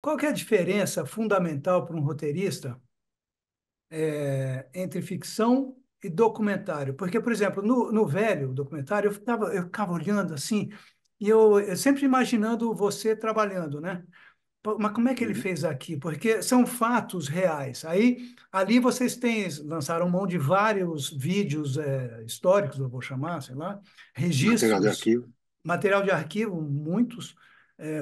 Qual que é a diferença fundamental para um roteirista entre ficção e documentário? Porque, por exemplo, no velho documentário, eu ficava olhando assim, e eu sempre imaginando você trabalhando, né? Pô, mas como é que ele Uhum. fez aqui? Porque são fatos reais. Aí, ali vocês lançaram mão de vários vídeos históricos, eu vou chamar, sei lá, Material de registros, arquivo. material de arquivo, muitos,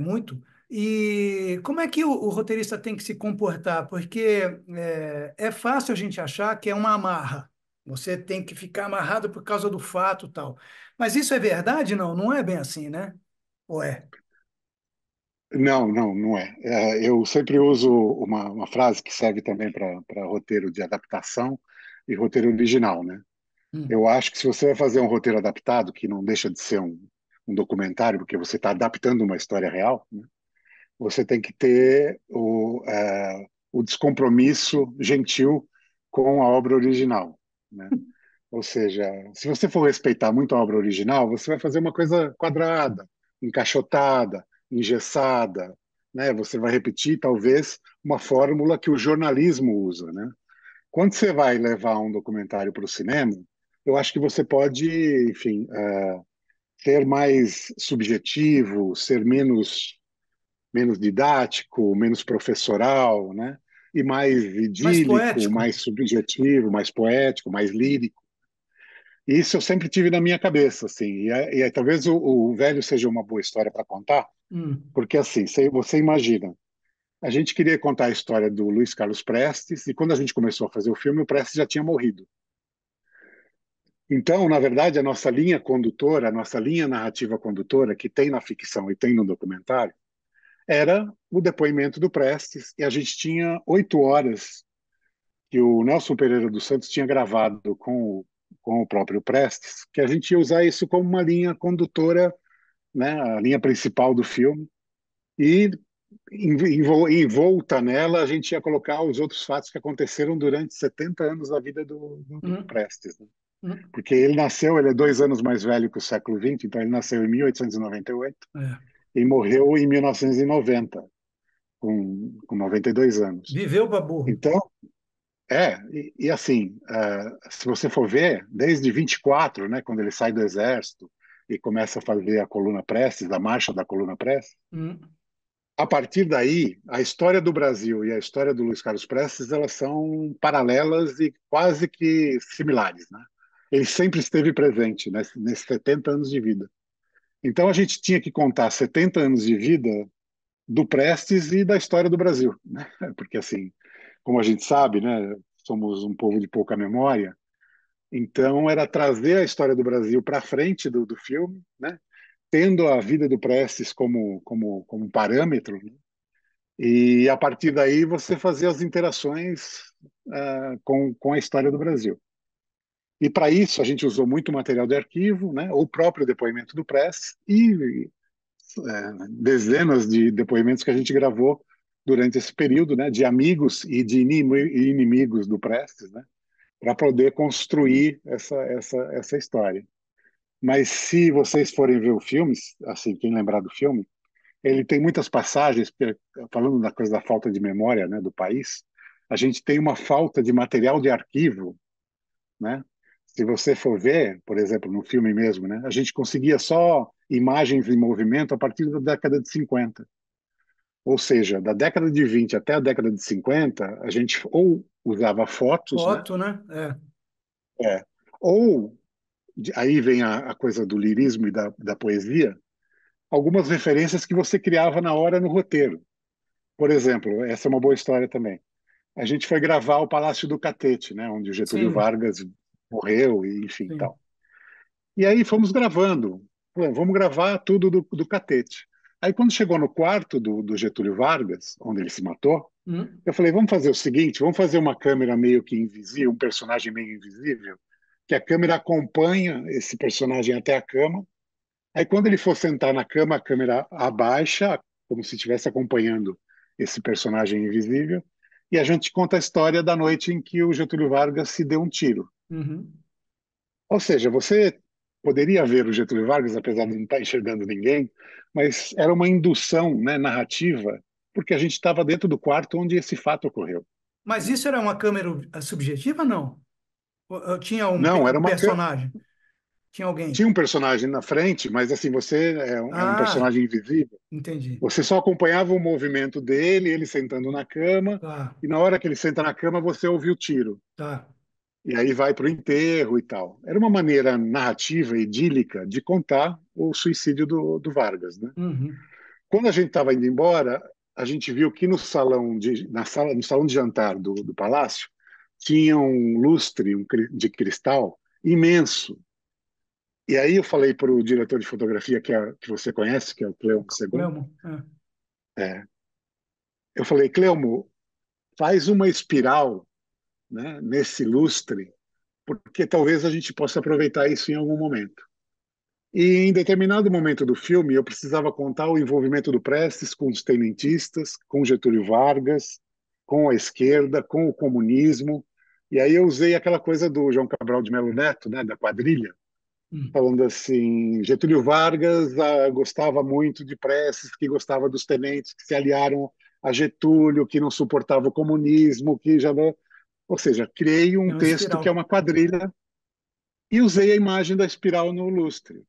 muito. E como é que o roteirista tem que se comportar? Porque é fácil a gente achar que é uma amarra. Você tem que ficar amarrado por causa do fato e tal. Mas isso é verdade? Não, não é bem assim, né? Ou é? Não, não, não é. Eu sempre uso uma frase que serve também para roteiro de adaptação e roteiro original, né? Hum. Eu acho que se você vai fazer um roteiro adaptado, que não deixa de ser um documentário, porque você está adaptando uma história real, né? Você tem que ter o descompromisso gentil com a obra original, né? Ou seja, se você for respeitar muito a obra original, você vai fazer uma coisa quadrada, encaixotada, engessada, né? Você vai repetir, talvez, uma fórmula que o jornalismo usa, né? Quando você vai levar um documentário para o cinema, eu acho que você pode, enfim, ser mais subjetivo, ser menos didático, menos professoral, né? E mais Mais idílico, poético? mais subjetivo, mais poético, mais lírico. E isso eu sempre tive na minha cabeça, assim. Talvez o velho seja uma boa história para contar, Hum. porque assim, você imagina, a gente queria contar a história do Luiz Carlos Prestes e quando a gente começou a fazer o filme, o Prestes já tinha morrido. Então, na verdade, a nossa linha condutora, a nossa linha narrativa condutora, que tem na ficção e tem no documentário, era o depoimento do Prestes, e a gente tinha 8 horas que o Nelson Pereira dos Santos tinha gravado com o próprio Prestes, que a gente ia usar isso como uma linha condutora, né, a linha principal do filme, e envolta nela a gente ia colocar os outros fatos que aconteceram durante 70 anos da vida do Hum. Prestes, né? Hum. Porque ele é 2 anos mais velho que o século XX, então ele nasceu em 1898 É. e morreu em 1990, com 92 anos. Viveu para burro. Então, e assim, se você for ver, desde 24, né, quando ele sai do exército e começa a fazer a coluna Prestes, a marcha da coluna Prestes, Hum. a partir daí, a história do Brasil e a história do Luiz Carlos Prestes, elas são paralelas e quase que similares, né? Ele sempre esteve presente nesses 70 anos de vida. Então a gente tinha que contar 70 anos de vida do Prestes e da história do Brasil, né? Porque assim, como a gente sabe, né, somos um povo de pouca memória, então era trazer a história do Brasil para frente do filme, né? Tendo a vida do Prestes como parâmetro, né? E a partir daí você fazia as interações com a história do Brasil. E para isso a gente usou muito material de arquivo, né? O próprio depoimento do Prestes e dezenas de depoimentos que a gente gravou durante esse período, né? De amigos e de inimigos do Prestes, né? Para poder construir essa história. Mas se vocês forem ver o filme, assim, quem lembrar do filme, ele tem muitas passagens, falando da coisa da falta de memória, né, do país, a gente tem uma falta de material de arquivo, né? Se você for ver, por exemplo, no filme mesmo, né, a gente conseguia só imagens em movimento a partir da década de 50. Ou seja, da década de 20 até a década de 50, a gente ou usava fotos, né? Foto, né? É. É, ou aí vem a coisa do lirismo e da poesia, algumas referências que você criava na hora no roteiro. Por exemplo, essa é uma boa história também. A gente foi gravar o Palácio do Catete, né, onde o Getúlio Sim, Vargas morreu e enfim sim. tal. E aí fomos gravando. Pô, vamos gravar tudo do Catete. Aí quando chegou no quarto do Getúlio Vargas, onde ele se matou, Hum. eu falei, vamos fazer o seguinte, vamos fazer uma câmera meio que invisível, um personagem meio invisível, que a câmera acompanha esse personagem até a cama. Aí quando ele for sentar na cama, a câmera abaixa, como se estivesse acompanhando esse personagem invisível, e a gente conta a história da noite em que o Getúlio Vargas se deu um tiro. Uhum. Ou seja, você poderia ver o Getúlio Vargas, apesar de não estar enxergando ninguém, mas era uma indução, né, narrativa porque a gente estava dentro do quarto onde esse fato ocorreu. Mas isso era uma câmera subjetiva, não? Ou tinha Não, um personagem? Tinha alguém? tinha um personagem na frente, mas assim, você é um Ah, personagem invisível. entendi. Você só acompanhava o movimento dele, ele sentando na cama, Tá, e na hora que ele senta na cama, você ouve o tiro. tá. E aí vai para o enterro e tal. Era uma maneira narrativa, idílica, de contar o suicídio do Vargas, né? Uhum, Quando a gente estava indo embora, a gente viu que no salão de jantar do palácio tinha um lustre de cristal imenso. E aí eu falei para o diretor de fotografia que você conhece, que é o Cleo Segon, Clemo, é. é, eu falei, Cleomo, faz uma espiral, né, nesse lustre, porque talvez a gente possa aproveitar isso em algum momento. E em determinado momento do filme, eu precisava contar o envolvimento do Prestes com os tenentistas, com Getúlio Vargas, com a esquerda, com o comunismo. E aí eu usei aquela coisa do João Cabral de Melo Neto, né, da quadrilha, Hum. falando assim: Getúlio Vargas gostava muito de Prestes, que gostava dos tenentes que se aliaram a Getúlio, que não suportava o comunismo, que já não... Ou seja, criei É um uma texto que é espiral. uma quadrilha e usei a imagem da espiral no lustre.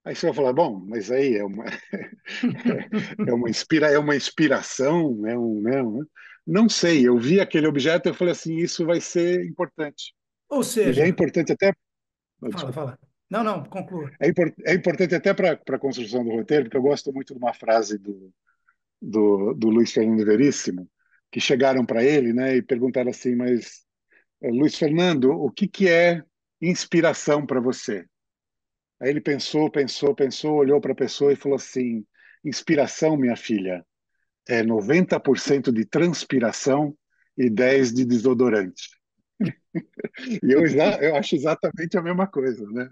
Aí você vai falar, bom, mas aí é uma inspiração, né? Não sei, eu vi aquele objeto e eu falei assim, isso vai ser importante. Ou E é seja, importante até, oh, fala, desculpa, fala. Não, não, conclua. é importante até para a construção do roteiro, porque eu gosto muito de uma frase do Luiz Fernando Veríssimo, que chegaram para ele, né, e perguntaram assim, mas Luiz Fernando, o que que é inspiração para você? Aí ele pensou, olhou para a pessoa e falou assim: inspiração, minha filha, é 90% de transpiração e 10% de desodorante. E eu acho exatamente a mesma coisa, né?